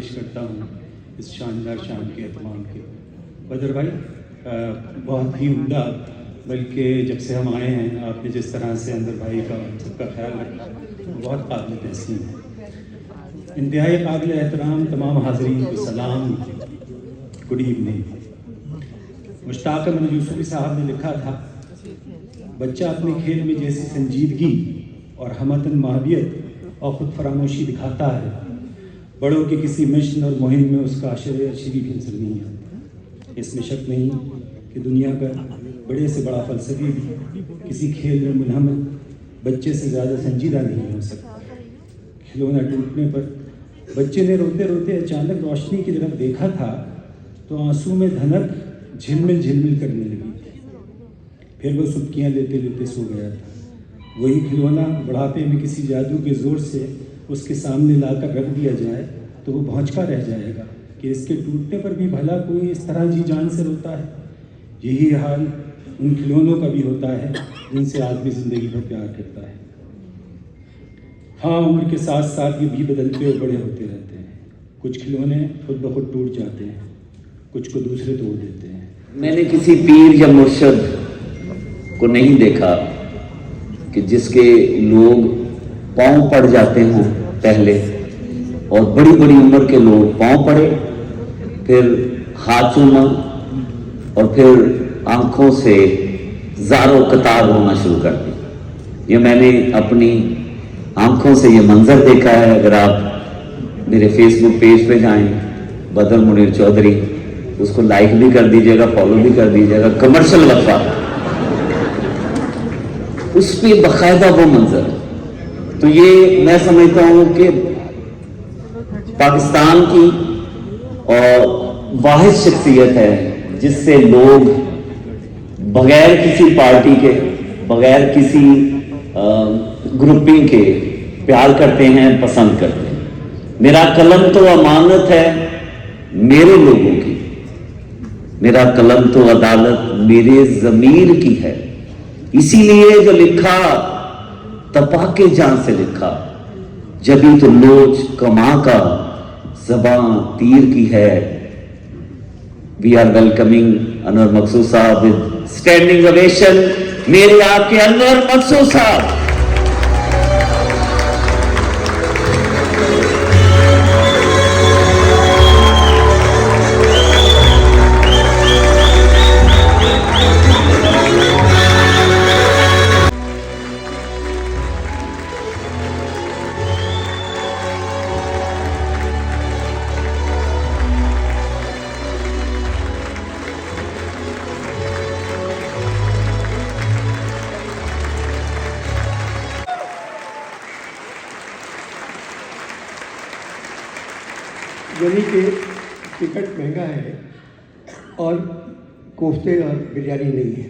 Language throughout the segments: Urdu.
پیش کرتا ہوں اس شاندار شام کے اہتمام کے۔ بدر بھائی بہت ہی عمدہ، بلکہ جب سے ہم آئے ہیں آپ نے جس طرح سے انور بھائی کا سب کا خیال رکھا وہ بہت قابل تحسین ہے۔ انتہائی قابل احترام تمام حاضرین کو سلام، گڈ ایوننگ۔ مشتاق احمد یوسفی صاحب نے لکھا تھا، بچہ اپنے کھیل میں جیسی سنجیدگی اور ہمتن محبیت اور خود فراموشی دکھاتا ہے، بڑوں کی کسی مشن اور مہم میں اس کا شریک نظر نہیں آتا۔ اس میں شک نہیں کہ دنیا کا بڑے سے بڑا فلسفی بھی کسی کھیل میں منہمک بچے سے زیادہ سنجیدہ نہیں ہو سکتا۔ کھلونا ٹوٹنے پر بچے نے روتے روتے اچانک روشنی کی طرف دیکھا تھا تو آنسو میں دھنک جھلمل جھلمل کرنے لگی تھی، پھر وہ سبکیاں لیتے لیتے سو گیا تھا۔ وہی کھلونا بڑھاپے میں کسی جادو کے زور سے اس کے سامنے لا کر رکھ دیا جائے تو وہ بھونچکا رہ جائے گا کہ اس کے ٹوٹنے پر بھی بھلا کوئی اس طرح جی جان سے روتا ہے۔ یہی حال ان کھلونوں کا بھی ہوتا ہے جن سے آدمی زندگی بھر پیار کرتا ہے۔ ہاں، عمر کے ساتھ ساتھ یہ بھی بدلتے اور بڑے ہوتے رہتے ہیں۔ کچھ کھلونے خود بخود ٹوٹ جاتے ہیں، کچھ کو دوسرے توڑ دیتے ہیں۔ میں نے کسی پیر یا مرشد کو نہیں دیکھا کہ جس کے لوگ پاؤں پڑ جاتے ہوں پہلے، اور بڑی بڑی عمر کے لوگ پاؤں پڑے، پھر ہاتھ چوما اور پھر آنکھوں سے زار و قطار ہونا شروع کر دی۔ یہ میں نے اپنی آنکھوں سے یہ منظر دیکھا ہے۔ اگر آپ میرے فیس بک پیج پہ جائیں بدر منیر چودھری، اس کو لائک بھی کر دیجیے گا، فالو بھی کر دیجیے گا، کمرشل وقفہ اس پہ باقاعدہ وہ منظر۔ تو یہ میں سمجھتا ہوں کہ پاکستان کی اور واحد شخصیت ہے جس سے لوگ بغیر کسی پارٹی کے، بغیر کسی گروپنگ کے پیار کرتے ہیں، پسند کرتے ہیں۔ میرا قلم تو امانت ہے میرے لوگوں کی، میرا قلم تو عدالت میرے ضمیر کی ہے۔ اسی لیے جو لکھا تپا کے جان سے لکھا، جبھی تو لوچ کما کا زباں تیر کی ہے۔ وی آر ویلکمنگ انور مقصود صاحب ود اسٹینڈنگ اویشن۔ میرے آپ کے انور مقصود صاحب۔ یعنی کہ ٹکٹ مہنگا ہے اور کوفتے اور بریانی نہیں ہے،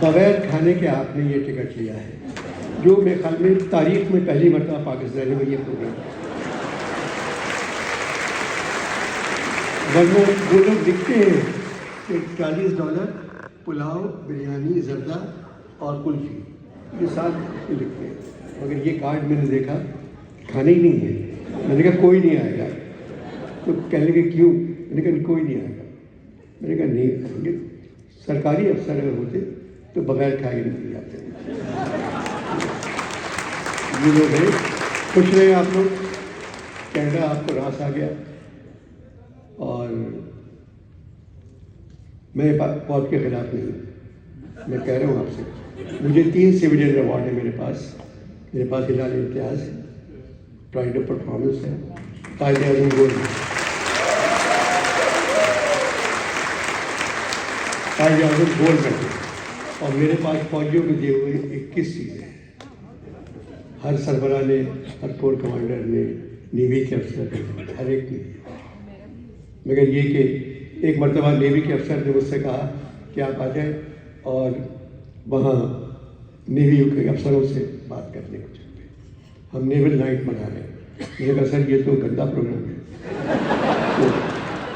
بغیر کھانے کے آپ نے یہ ٹکٹ لیا ہے، جو میرے خیال میں تاریخ میں پہلی مرتبہ پاکستان میں یہ پروگرام ہے۔ ورنہ وہ لوگ لکھتے ہیں کہ $40 پلاؤ، بریانی، زردہ اور کلفی، یہ ساتھ لکھتے ہیں، مگر یہ کارڈ میں نے دیکھا کھانے ہی نہیں ہے۔ میں نے کہا کوئی نہیں آئے گا، تو کہنے لگے کیوں؟ میں نے کہا کوئی نہیں آئے گا۔ میں نے کہا نہیں آئیں گے، سرکاری افسر اگر ہوتے تو بغیر کھائے نہیں جاتے۔ یہ لوگ ہیں، خوش رہے آپ لوگ، کینیڈا آپ کو راس آ گیا۔ اور میں فوج کے خلاف نہیں، میں کہہ رہا ہوں آپ سے، مجھے 3 سویڈین ایوارڈ ہیں میرے پاس ہلال امتیاز ہے، پرائڈ آف پرفارمنس ہے، قائد اعظم گولڈ ہے، قائد اعظم گولڈ ہے، اور میرے پاس فوجیوں کے دیے ہوئے 21 چیزیں ہیں۔ ہر سربراہ نے، ہر کور کمانڈر نے، نیوی کے افسر نے، ہر ایک نے۔ مگر یہ کہ ایک مرتبہ نیوی کے افسر نے مجھ سے کہا کہ آپ آ جائیں اور وہاں نیوی کے افسروں سے بات کرنے کو چاہتے ہیں، ہم نیول نائٹ منا رہے ہیں۔ میں نے کہا سر یہ تو گندا پروگرام ہے، تو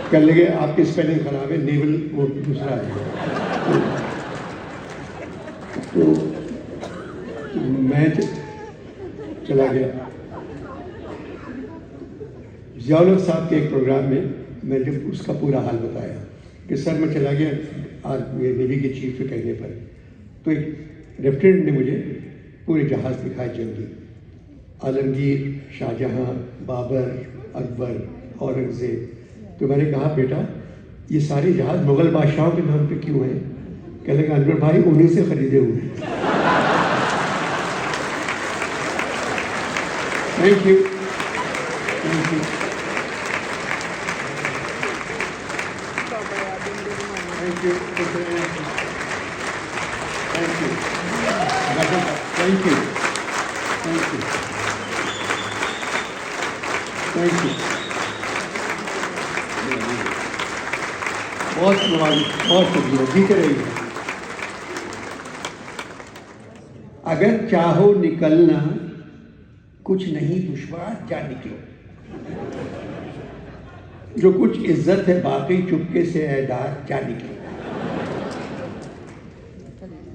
کہنے لگے آپ کی اسپیلنگ خراب ہے، نیول وہ دوسرا ہے۔ تو میں چلا گیا، ضیاء صاحب کے ایک پروگرام میں میں نے اس کا پورا حال بتایا کہ سر میں چلا گیا آج نیوی کے چیف کے کہنے پر، تو ایک لیفٹیننٹ نے مجھے پورے جہاز دکھائے جنگی، عالمگیر، شاہجہاں، بابر، اکبر، اورنگزیب۔ تو میں نے کہا بیٹا یہ سارے جہاز مغل بادشاہوں کے نام پہ کیوں ہیں؟ کہنے لگا انور بھائی انہیں سے خریدے ہوئے ہیں۔ Thank you, thank you, thank you, thank you, thank you, thank you, thank you, بہت مبارک، بہت شکریہ، جیتے رہیے۔ اگر چاہو نکلنا کچھ نہیں دشوار جا نکلو، جو کچھ عزت ہے باقی چپکے سے اے ڈار جا نکلو،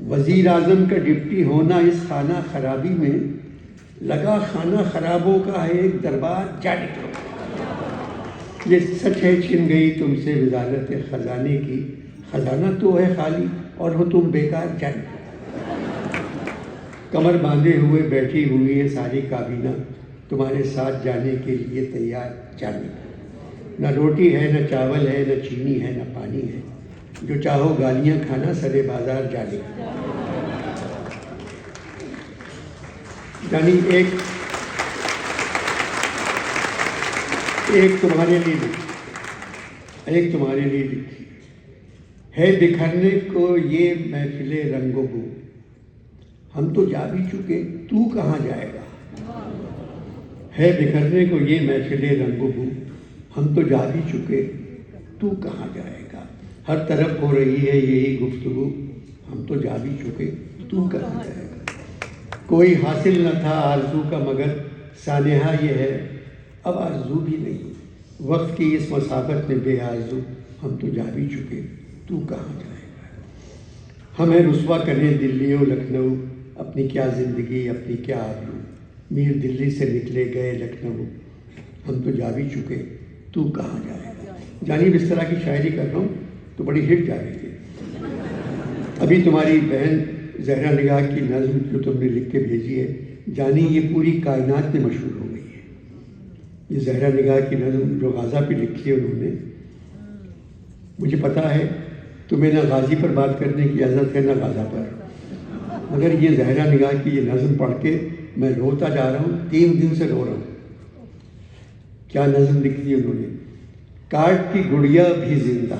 وزیر اعظم کا ڈپٹی ہونا اس خانہ خرابی میں، لگا خانہ خرابوں کا ہے ایک دربار جا نکلو، یہ سچ ہے چھن گئی تم سے وزارت خزانے کی، خزانہ تو ہے خالی اور ہو تم بیکار جا نکلو، کمر باندھے ہوئے بیٹھی ہوئی ہے ساری کابینہ تمہارے ساتھ جانے کے لیے تیار جا نکلو، نہ روٹی ہے نہ چاول ہے نہ چینی ہے نہ پانی ہے، جو چاہو گالیاں کھانا سرے بازار جا نکلو۔ یعنی ایک تمہارے لیے لکھی، ایک تمہارے لیے لکھی ہے، بکھرنے کو یہ محفل رنگ و بو، ہم تو جا بھی چکے تو کہاں جائے گا، ہے بکھرنے کو یہ محفل رنگ و بو، ہم تو جا بھی چکے تو کہاں جائے گا، ہر طرف ہو رہی ہے یہی گفتگو، ہم تو جا بھی چکے تو کہاں جائے گا، کوئی حاصل نہ تھا آرزو کا مگر سانحہ یہ ہے اب آرزو بھی نہیں، وقت کی اس مسافت میں بے آرزو، ہم تو جا بھی چکے تو کہاں جائے گا، ہمیں رسوا کریں دلی و لکھنؤ، اپنی کیا زندگی اپنی کیا آبرو، میر دلی سے نکلے گئے لکھنؤ، ہم تو جا بھی چکے تو کہاں جائے گا۔ جانب اس طرح کی شاعری کر رہا ہوں تو بڑی ہٹ جا رہی ہے۔ ابھی تمہاری بہن زہرا نگار کی نظم جو تم نے لکھ کے بھیجی ہے جانی، یہ پوری کائنات میں مشہور ہو گئی ہے، یہ زہرا نگار کی نظم جو غازہ پہ لکھی ہے انہوں نے، مجھے پتا ہے تمہیں نہ غازی پر بات کرنے کی اجازت ہے نہ غازہ پر، مگر یہ زہرا نگار کی یہ نظم پڑھ کے میں روتا جا رہا ہوں، 3 دن سے رو رہا ہوں۔ کیا نظم لکھی ہے انہوں نے، کاٹ کی گڑیا بھی زندہ،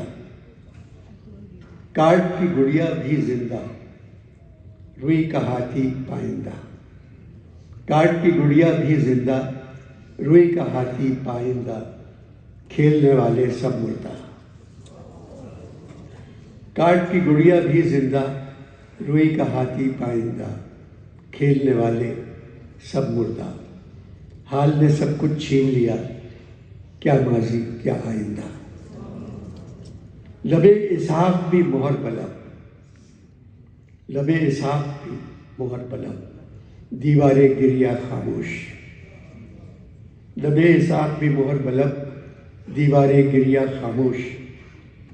کاٹ کی گڑیا بھی زندہ، روئی کا ہاتھی پائندہ، کاٹ کی گڑیا بھی زندہ، روئی کا ہاتھی پائندہ، کھیلنے والے سب مردہ، کاٹ کی گڑیا بھی زندہ، روئی کا ہاتھی پائندہ، کھیلنے والے سب مردہ، حال نے سب کچھ چھین لیا، کیا ماضی کیا آئندہ، لب اسحاق بھی مہر بلب، لب اسحاق بھی مہر بلب، دیواریں گریا خاموش، لب اسحاق بھی مہر بلب، دیواریں گریا خاموش،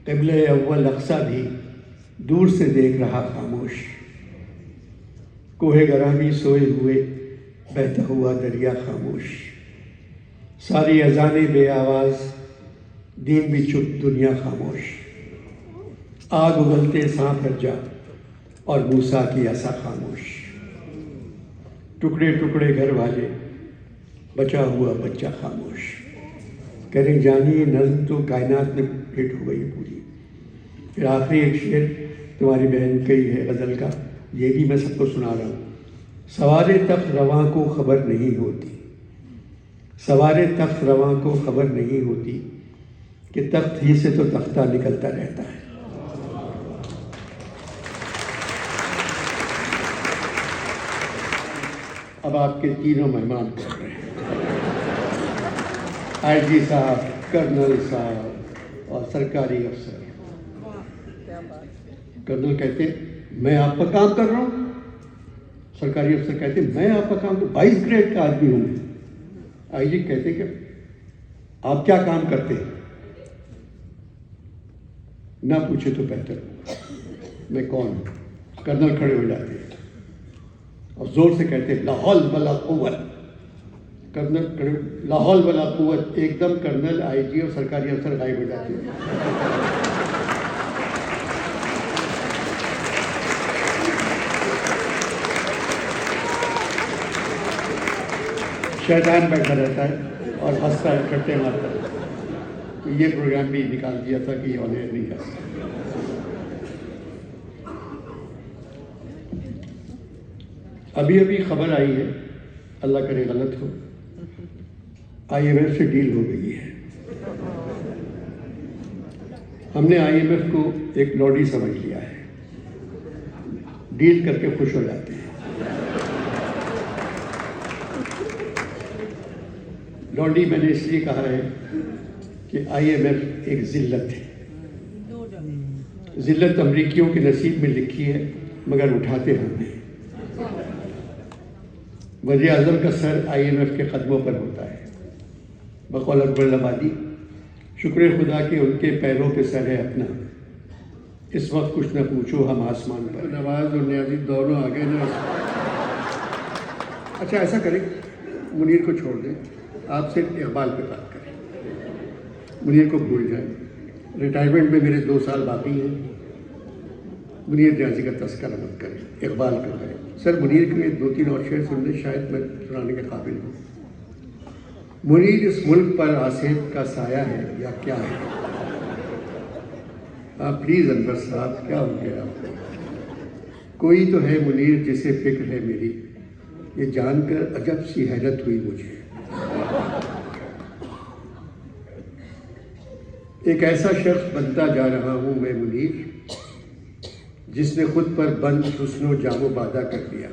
قبلہ اول اقصیٰ بھی دور سے دیکھ رہا خاموش، کوہ گرامی سوئے ہوئے بہتا ہوا دریا خاموش، ساری اذانیں بے آواز، دین بھی چپ دنیا خاموش، آگ اگلتے سانپ ہرجا اور موسیٰ کی عصا خاموش، ٹکڑے ٹکڑے گھر والے بچا ہوا بچہ خاموش۔ کہہ رہے جانی یہ نظم تو کائنات میں ہٹ ہو گئی پوری۔ پھر آخری ایک شعر تمہاری بہن کا ہی ہے غزل کا، یہ بھی میں سب کو سنا رہا ہوں۔ سوار تخت رواں کو خبر نہیں ہوتی، سوار تخت رواں کو خبر نہیں ہوتی کہ تخت ہی سے تو تختہ نکلتا رہتا ہے۔ اب آپ کے تینوں مہمان کر رہے ہیں، آئی جی صاحب، کرنل صاحب اور سرکاری افسر۔ کرنل کہتے میں آپ کا کام کر رہا ہوں، سرکاری افسر کہتے میں آپ کا کام 22 گریڈ کا آدمی ہوں۔ آئی جی کہتے کہ آپ کیا کام کرتے ہیں؟ نہ پوچھے تو بہتر، میں کون ہوں؟ کرنل کھڑے ہو جاتے ہیں اور زور سے کہتے ہیں لا حول ولا قوت. کرنل کھڑے، لا حول ولا قوت، ایک دم کرنل، آئی جی اور سرکاری افسر غائب ہو جاتے ہیں. شیطان بیٹھا رہتا ہے اور ہنستا ہے، ٹھٹے مارتا ہے. تو یہ پروگرام بھی نکال دیا تھا کہ یہ آن ایئر نہیں کر سکتا. ابھی خبر آئی ہے، اللہ کرے غلط ہو، IMF سے ڈیل ہو گئی ہے. ہم نے IMF کو ایک لوڈی سمجھ لیا ہے، ڈیل کر کے خوش ہو جاتے ہیں. لوڈی میں نے اس لیے کہا ہے کہ IMF ایک ذلت ہے. ذلت امریکیوں کے نصیب میں لکھی ہے مگر اٹھاتے ہم نہیں. وزیر اعظم کا سر IMF کے قدموں پر ہوتا ہے. بقول اکبر آبادی، شکر خدا کہ ان کے پیروں پہ سر ہے اپنا. اس وقت کچھ نہ پوچھو ہم آسمان پر. نواز اور نیازی دونوں آ گئے نا. اچھا ایسا کریں، منیر کو چھوڑ دیں، آپ سے اقبال پہ بات کریں. منیر کو بھول جائیں. ریٹائرمنٹ میں میرے 2 سال باقی ہیں. منیر نیازی کا تذکرہ مت کریں، اقبال کا کریں. سر منیر کے 2-3 اور شعر سن لیں، شاید میں سنانے کے قابل ہوں. منیر اس ملک پر آصف کا سایہ ہے یا کیا ہے؟ آپ پلیز انور صاحب، کیا ہو گیا آپ کو؟ کوئی تو ہے منیر جسے فکر ہے میری، یہ جان کر عجب سی حیرت ہوئی مجھے. ایک ایسا شخص بنتا جا رہا ہوں میں منیر، جس نے خود پر بند حسن و جام و بادہ کر دیا.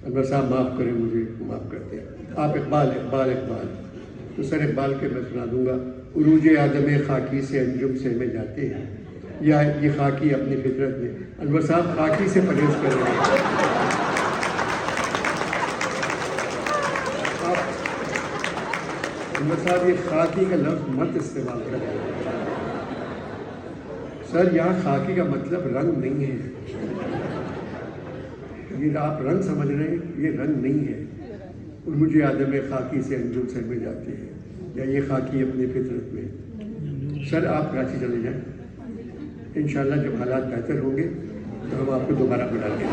انور صاحب معاف کریں، مجھے معاف کرتے ہیں. آپ اقبال تو سر اقبال کے میں سنا دوں گا. عروج آدم خاکی سے انجم سے میں جاتے ہیں، یا یہ خاکی اپنی فطرت میں. انور صاحب خاکی سے پرہیز کر رہے ہیں. انور صاحب یہ خاکی کا لفظ مت استعمال کریں. سر یہاں خاکی کا مطلب رنگ نہیں ہے. یہ آپ رنگ سمجھ رہے ہیں، یہ رنگ نہیں ہے. مجھے آدم خاکی سے انجم سے میں جاتے ہیں، یا یہ خاکی اپنی فطرت میں. سر آپ کراچی چلے جائیں، انشاءاللہ جب حالات بہتر ہوں گے تو ہم آپ کو دوبارہ بلا لیں گے.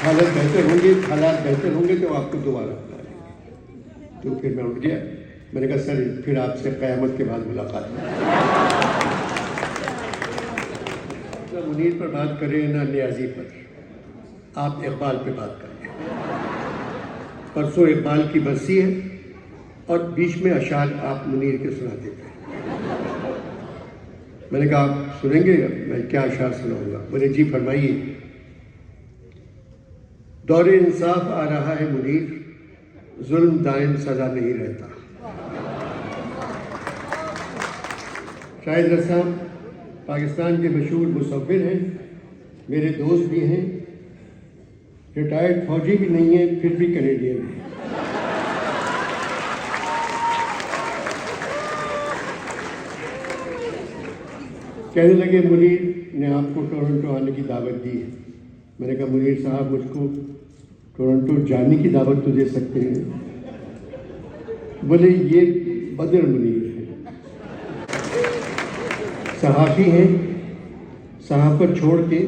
حالات بہتر ہوں گے تو آپ کو دوبارہ بلا لیں گے. تو پھر میں اٹھ گیا. میں نے کہا سر پھر آپ سے قیامت کے بعد ملاقات ہے. منیر پر بات کریں نہ نیازی پر، آپ اقبال پہ بات کریں. پرسوں اقبال کی برسی ہے اور بیچ میں اشعار آپ منیر کے سناتے تھے. میں نے کہا آپ سنیں گے؟ میں کیا اشعار سناؤں گا؟ بولے جی فرمائیے. دور انصاف آ رہا ہے منیر، ظلم دائم سزا نہیں رہتا. شاہد رسام پاکستان کے مشہور مصور ہیں، میرے دوست بھی ہیں، ریٹائرڈ فوجی بھی نہیں ہیں، پھر بھی کینیڈین ہیں. کہنے لگے منیر نے آپ کو ٹورنٹو آنے کی دعوت دی ہے. میں نے کہا منیر صاحب مجھ کو ٹورنٹو جانے کی دعوت تو دے سکتے ہیں. بولے یہ بدر منیر ہے، صحافی ہیں، صحافت چھوڑ کے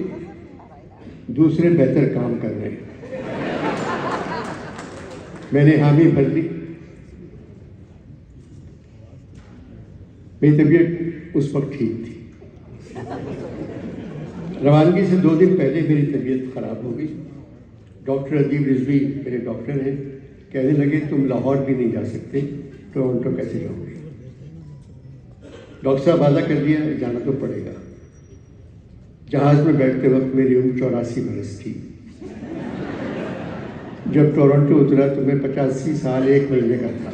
دوسرے بہتر کام کر رہے ہیں. میں نے حامی بھر لی. میری طبیعت اس وقت ٹھیک تھی. روانگی سے 2 دن پہلے میری طبیعت خراب ہو گئی. ڈاکٹر ادیب رضوی میرے ڈاکٹر ہیں، کہنے لگے تم لاہور بھی نہیں جا سکتے، ٹورنٹو کیسے جاؤ گے؟ ڈاکٹر صاحب وعدہ کر دیا جانا تو پڑے گا. جہاز میں بیٹھتے وقت میری عمر 84 برس تھی. جب ٹورنٹو اترا تو میں 85 سال 1 مہینے کا تھا.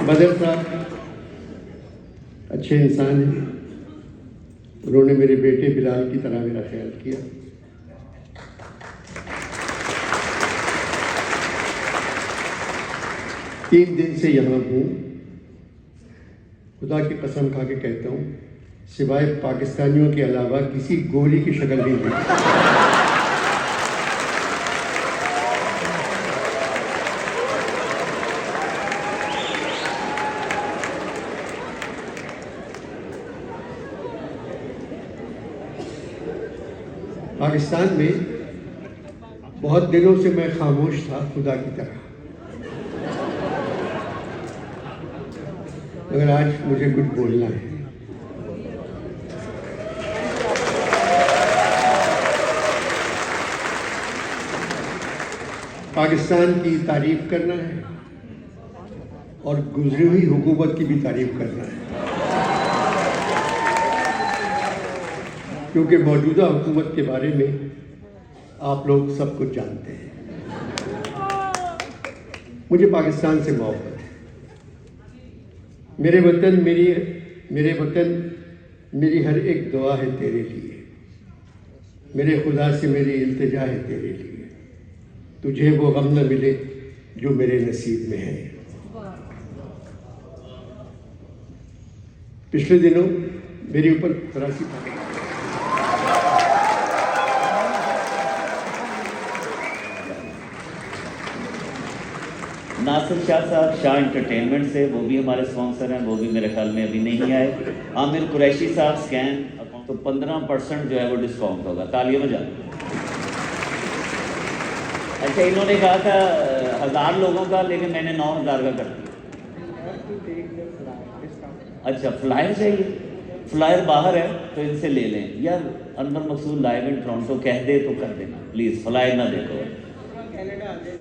بدر صاحب اچھے انسان ہیں، انہوں نے میرے بیٹے بلال کی طرح میرا خیال کیا. تین دن سے یہاں ہوں. خدا کی قسم کھا کے کہتا ہوں سوائے پاکستانیوں کے علاوہ کسی گوری کی شکل نہیں دیکھی. پاکستان میں بہت دنوں سے میں خاموش تھا خدا کی طرح، مگر آج مجھے کچھ بولنا ہے. پاکستان کی تعریف کرنا ہے اور گزری ہوئی حکومت کی بھی تعریف کرنا ہے، کیونکہ موجودہ حکومت کے بارے میں آپ لوگ سب کچھ جانتے ہیں. مجھے پاکستان سے محبت ہے. میرے وطن میری ہر ایک دعا ہے تیرے لیے. میرے خدا سے میری التجا ہے تیرے لیے. تجھے وہ غم نہ ملے جو میرے نصیب میں ہے. پچھلے دنوں میرے اوپر فراسی ناصر شاہ صاحب شاہ انٹرٹینمنٹ سے، وہ بھی ہمارے اسپانسر ہیں، وہ بھی میرے خیال میں ابھی نہیں آئے. عامر قریشی صاحب اسکین اکاؤنٹ، تو 15% جو ہے وہ ڈسکاؤنٹ ہوگا. تالیاں بجا. اچھا انہوں نے کہا تھا 1000 لوگوں کا، لیکن میں نے 9000 کا کر دیا. اچھا فلائر چاہیے، فلائر باہر ہے تو ان سے لے لیں. یار انور مقصود لائیو ان ٹورنٹو کہہ دے تو کر دینا پلیز، فلائر نہ دیکھو.